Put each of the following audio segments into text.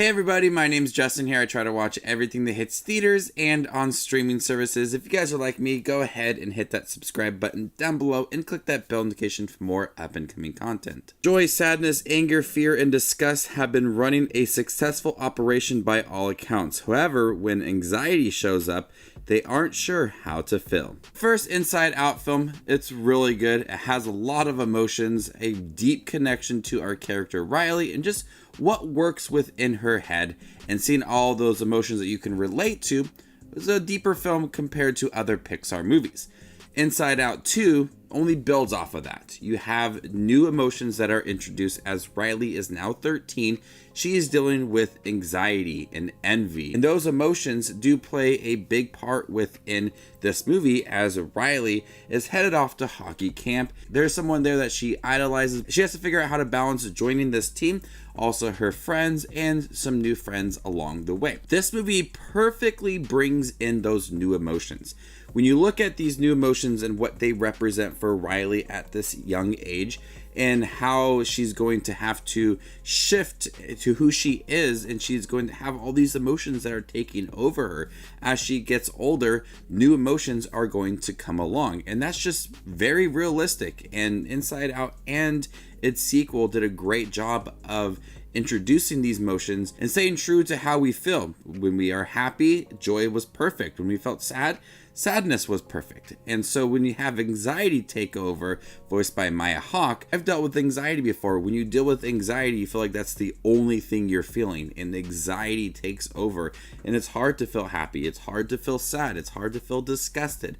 Hey everybody, my name's Justin here. I try to watch everything that hits theaters and on streaming services. If you guys are like me, go ahead and hit that subscribe button down below and click that bell notification for more up and coming content. Joy, sadness, anger, fear, and disgust have been running a successful operation by all accounts. However, when anxiety shows up, they aren't sure how to feel. First Inside Out film, it's really good. It has a lot of emotions, a deep connection to our character Riley, and just what works within her head, and seeing all those emotions that you can relate to is a deeper film compared to other Pixar movies. Inside Out 2 only builds off of that. You have new emotions that are introduced as Riley is now 13. She is dealing with anxiety and envy. And those emotions do play a big part within this movie as Riley is headed off to hockey camp. There's someone there that she idolizes. She has to figure out how to balance joining this team, also her friends, and some new friends along the way. This movie perfectly brings in those new emotions. When you look at these new emotions and what they represent for Riley at this young age, and how she's going to have to shift to who she is, and she's going to have all these emotions that are taking over her as she gets older, new emotions are going to come along, and that's just very realistic. And Inside Out and its sequel did a great job of introducing these emotions and staying true to how we feel. When we are happy, joy was perfect. When we felt sad, sadness was perfect. And so when you have anxiety take over, voiced by Maya Hawke, I've dealt with anxiety before. When you deal with anxiety, you feel like that's the only thing you're feeling, and anxiety takes over, and it's hard to feel happy, it's hard to feel sad, it's hard to feel disgusted.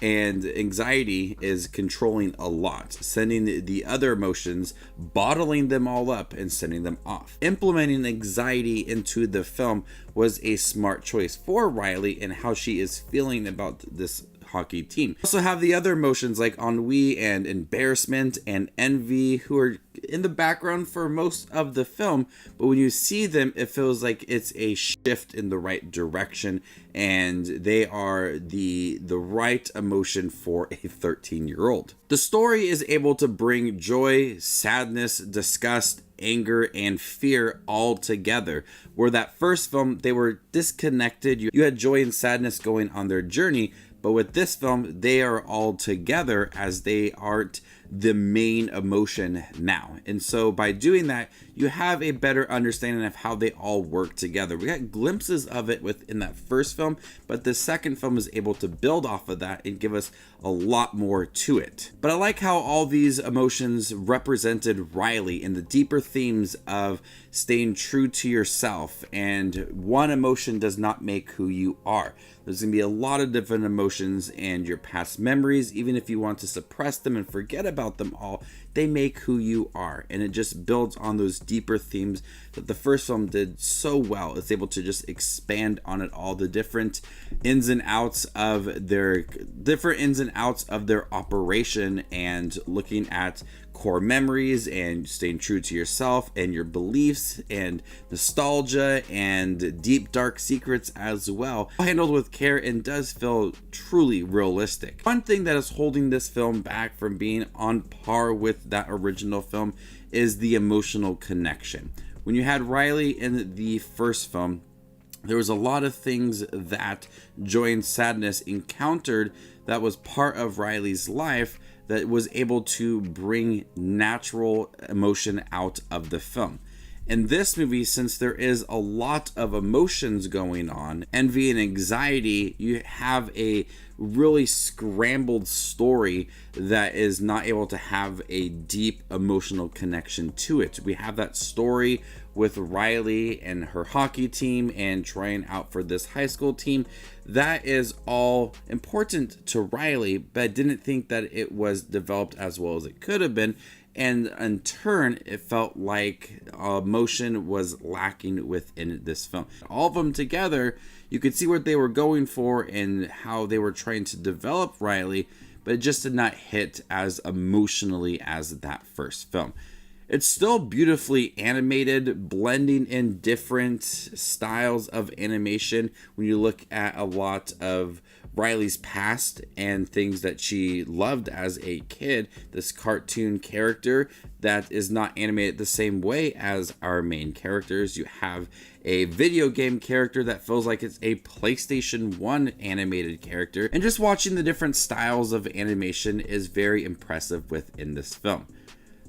And anxiety is controlling a lot, sending the other emotions, bottling them all up and sending them off. Implementing anxiety into the film was a smart choice for Riley and how she is feeling about this hockey team. Also have the other emotions like ennui and embarrassment and envy, who are in the background for most of the film, but when you see them, it feels like it's a shift in the right direction, and they are the right emotion for a 13-year-old. The story is able to bring joy, sadness, disgust, anger, and fear all together. Where that first film, they were disconnected. You had joy and sadness going on their journey, but with this film, they are all together as they aren't the main emotion now. And so by doing that, you have a better understanding of how they all work together. We got glimpses of it within that first film, but the second film is able to build off of that and give us a lot more to it. But I like how all these emotions represented Riley and the deeper themes of staying true to yourself, and one emotion does not make who you are. There's going to be a lot of different emotions, and your past memories, even if you want to suppress them and forget about them all, they make who you are. And it just builds on those deeper themes that the first film did so well. It's able to just expand on it all, the different ins and outs of their operation, and looking at core memories and staying true to yourself and your beliefs and nostalgia and deep dark secrets as well, handled with care and does feel truly realistic. One thing that is holding this film back from being on par with that original film is the emotional connection. When you had Riley in the first film, there was a lot of things that joy and sadness encountered that was part of Riley's life that was able to bring natural emotion out of the film. In this movie, since there is a lot of emotions going on, envy and anxiety, you have a really scrambled story that is not able to have a deep emotional connection to it. We have that story with Riley and her hockey team and trying out for this high school team. That is all important to Riley, but I didn't think that it was developed as well as it could have been. And in turn, it felt like emotion was lacking within this film. All of them together, you could see what they were going for and how they were trying to develop Riley, but it just did not hit as emotionally as that first film. It's still beautifully animated, blending in different styles of animation. When you look at a lot of Riley's past and things that she loved as a kid. This cartoon character that is not animated the same way as our main characters. You have a video game character that feels like it's a PlayStation 1 animated character. And just watching the different styles of animation is very impressive within this film.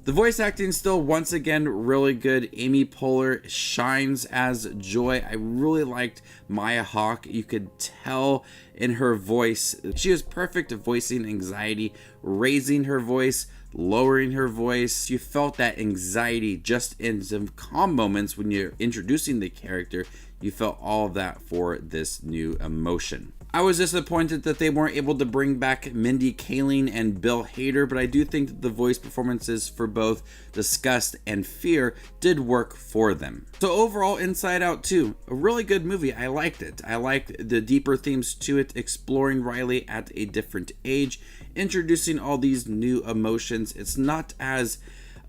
The voice acting still, once again, really good. Amy Poehler shines as Joy. I really liked Maya Hawke. You could tell in her voice, she was perfect at voicing anxiety, raising her voice, lowering her voice. You felt that anxiety just in some calm moments when you're introducing the character. You felt all of that for this new emotion. I was disappointed that they weren't able to bring back Mindy Kaling and Bill Hader, but I do think that the voice performances for both Disgust and Fear did work for them. So overall, Inside Out 2, a really good movie. I liked it. I liked the deeper themes to it, exploring Riley at a different age, introducing all these new emotions. It's not as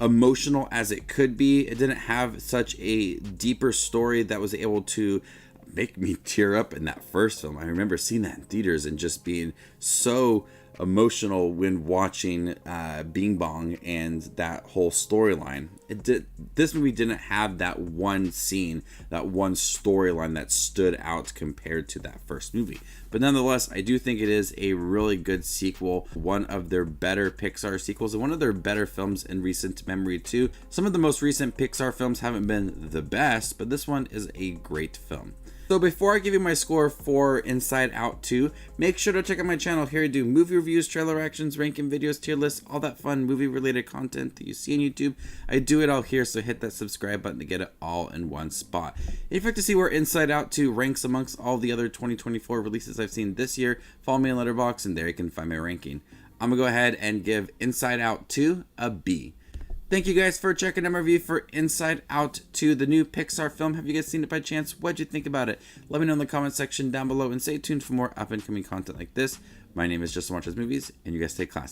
emotional as it could be. It didn't have such a deeper story that was able to make me tear up in that first film. I remember seeing that in theaters and just being so emotional when watching Bing Bong and that whole storyline. This movie didn't have that one scene, that one storyline that stood out compared to that first movie. But nonetheless, I do think it is a really good sequel, one of their better Pixar sequels, and one of their better films in recent memory too. Some of the most recent Pixar films haven't been the best, but this one is a great film. So before I give you my score for Inside Out 2, make sure to check out my channel. Here I do movie reviews, trailer reactions, ranking videos, tier lists, all that fun movie related content that you see on YouTube. I do it all here, so hit that subscribe button to get it all in one spot. If you'd like to see where Inside Out 2 ranks amongst all the other 2024 releases I've seen this year, follow me on Letterboxd and there you can find my ranking. I'm going to go ahead and give Inside Out 2 a B. Thank you guys for checking out my review for Inside Out 2, the new Pixar film. Have you guys seen it by chance? What'd you think about it? Let me know in the comment section down below and stay tuned for more up and coming content like this. My name is Justin Watches Movies, and you guys stay classy.